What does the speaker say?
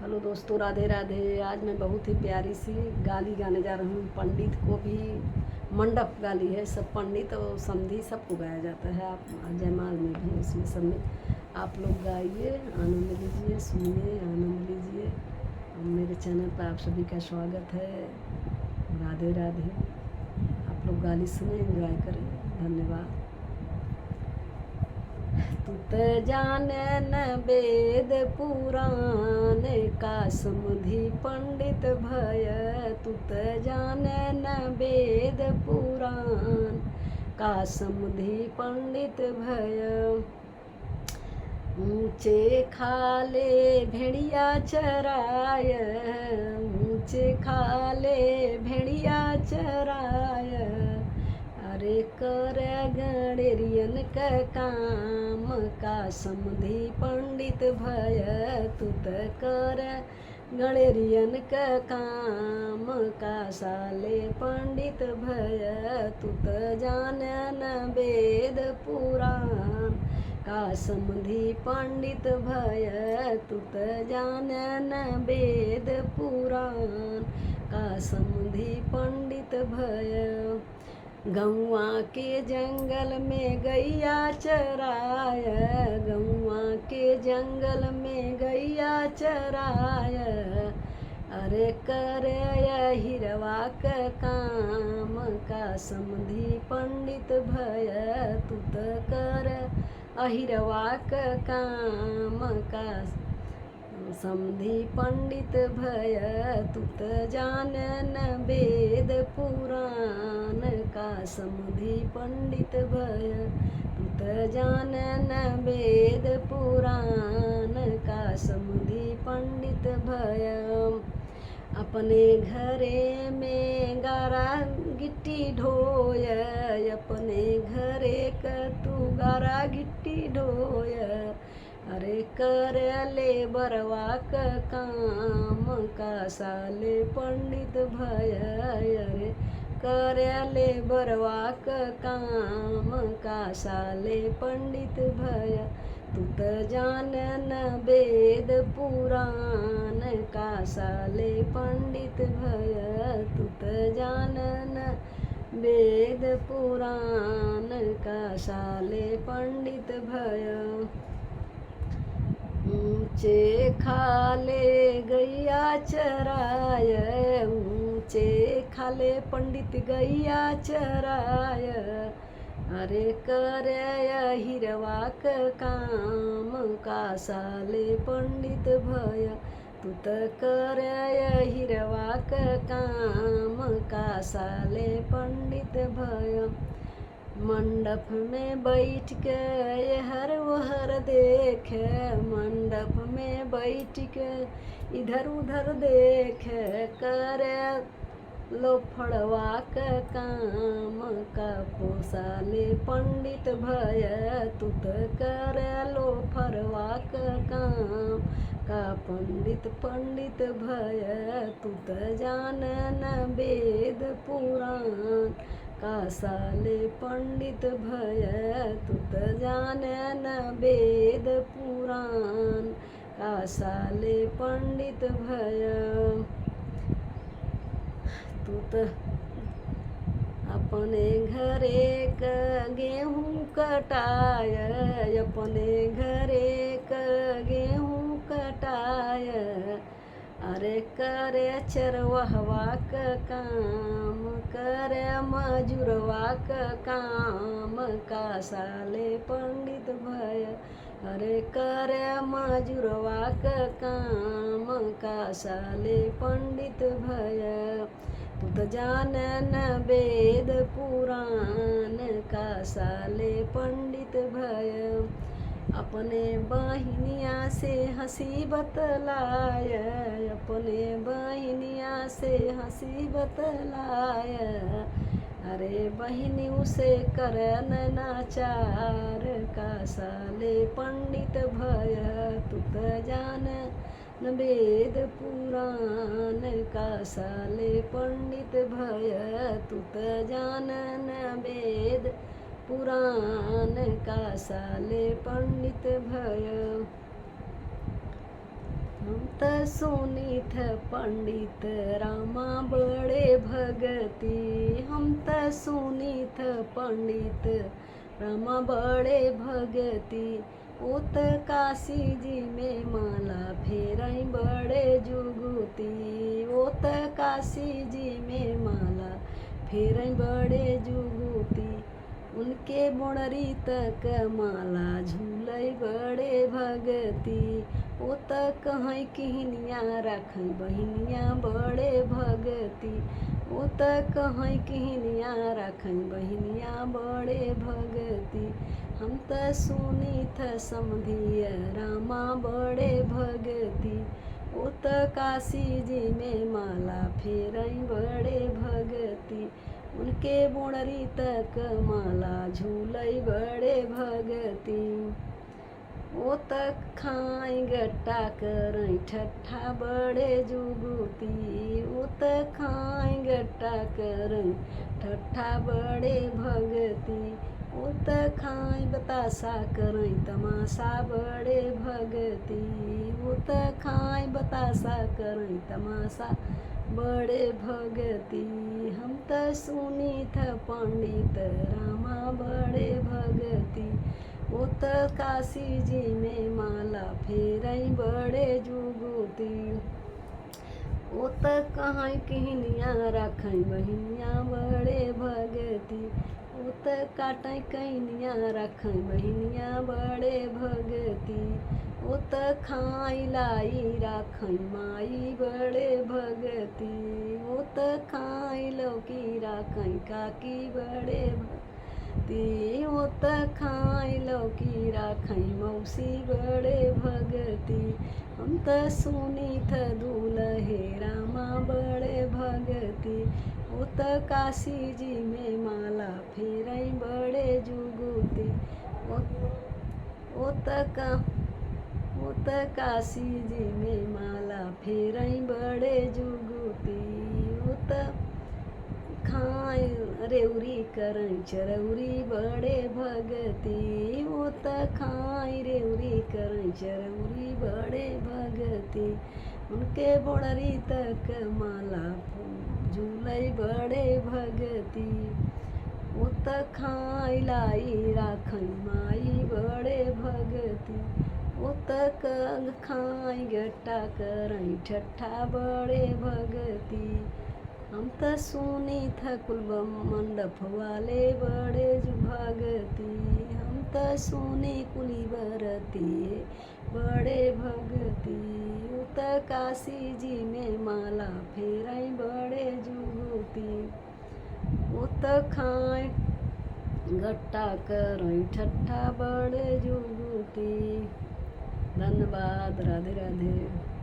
Hello दोस्तों, राधे राधे। आज मैं बहुत ही प्यारी सी गाली गाने जा रही हूँ। पंडित को भी मंडप गाली है। सब पंडित और समधी सबको गाया जाता है। आप जयमाल में भी, उसमें सब में आप लोग गाइए, आनंद लीजिए, सुनिए, आनंद लीजिए। मेरे चैनल पर आप सभी का स्वागत है। राधे राधे। आप लोग गाली सुने, एंजॉय करें। धन्यवाद। तू त जाने न वेद पुराण का समधि पंडित भय। तू त जाने न वेद पुराण का समधि पंडित भय। ऊंचे खाले भेड़िया चराय, ऊंचे खाले भेड़िया चराय। अरे कर गणेरियन का काम का समधि पंडित भय। तू त कर गणेरियन का काम का साले पंडित भय। तू त जाने न वेद पुराण का समधि पंडित भय। तू त जाने न वेद पुराण का समधि पंडित भय। गौआ के जंगल में गैया चराय, गौआ के जंगल में गैया चराय। अरे कर हिरवा का काम का समधि पंडित भय। तू त कर अहिरवा का काम का समधि पंडित भय। तू त जाने न वेद पुराण का समधि पंडित भय। तू त जाने न वेद पुराण का समधि पंडित भय। अपने घरे में गारा गिट्टी ढोय, अपने घरे का तू गारा गिट्टी ढोय। अरे कर ले बरवा का काम का साले पंडित भय। अरे कर ले बरवा का काम का साले पंडित भय। तू त जाने न वेद पुराण का साले पंडित भय। तू त जाने न वेद पुराण का साले पंडित भय। ऊंचे खाले गैया चराय, ऊंचे खाले पंडित गैया चराय। अरे कर हिरवा का काम का साले पंडित भय। तू त कर हिरवा का काम का साले पंडित भय। मंडप में बैठ के हर वहर देख, मंडप में बैठ के इधर उधर देख। कर लो फड़वा का काम का पोसाले पंडित भय। तू त कर लो फरवा का काम का पंडित भय। तू त जाने न वेद पुराण का साले पंडित भय। तू त जाने न वेद पुराण का साले पंडित भय। तू त अपने घरे का गेहूँ कटाय, अपने घरे का गेहूँ कटाय। अरे कर चरवहवा का काम, कर मजूरवा का काम का साले पंडित भय। अरे कर मजूरवा का काम का साले पंडित भय। तू त जाने न वेद पुराण का साले पंडित भय। अपने बहिनिया से हंसी बतलाय, अपने बहिनिया से हंसी बतलाय। अरे बहिनी उसे कर नाचार का साले पंडित भय। तू त जाने न वेद पुराण का साले पंडित भय। तू त जाने न वेद पुराण का साले पंडित भय। हम त सुनीथ पंडित रामा बड़े भगती। हम त सुनीथ पंडित रामा बड़े भगती। ओत काशी जी में माला फेरई बड़े जुगुती। ओत काशी जी में माला फेरई बड़े जुगुती। उनके बुणरी तक माला झूलई बड़े भगती। ओ तक कहीं किहनिया रखई बहिनिया बड़े भगती। ओ तक कहीं किहनिया रखई बहिनिया बड़े भगती। हम त सुनीथ समधिय रामा बड़े भगती। ओ त काशी जी में माला फेरई बड़े भगती। उनके बुणरी तक माला झूलई बड़े भगती। ओ तक खाई गट्टा करई ठट्ठा बड़े जुगुती। ओ तक खाई गट्टा करई ठट्ठा बड़े भगती। ओ तक खाई बतासा करई तमाशा बड़े भगती। ओ तक खाई बतासा करई तमाशा बड़े भगती। हम त सुनीथ पंडित रामा बड़े भगती। ओ त काशी जी में माला फेरई बड़े जुगुती। ओ त कहीं किहनिया रखई बहिनिया बड़े भगती। ओ त काटई कैनिया रखई बहिनिया बड़े भगती। ओ त खाई लाई राखई माई बड़े भगती। ओ त खाई लौकी राखई काकी बड़े भगती। ओ त खाई लौकी राखई मौसी बड़े भगती। हम त सुनीथ दूल्हे रामा बड़े भगती। ओ त काशी जी में माला फेरई बड़े जुगुती। ओ त काशी जी में माला फेरई बड़े जुगुती। ओ त खाई रेउरी करई चरौरी बड़े भगती। ओ त खाई रेउरी करई चरौरी बड़े भगती। उनके बुणरी तक माला झूलई बड़े भगती। ओ त खाई लाई राखई माई बड़े भगती। ओ त खाई गट्टा करई ठट्ठा बड़े भगती। हम त सुनीथ कुल मंडप वाले बड़े भगती। हम त सुनी कुली बरती बड़े भगती। ओ त काशी जी में माला फेरई बड़े जुगुती। ओ त खाई गट्टा करई ठट्ठा बड़े जुगुती। धन्यवाद। राधे राधे।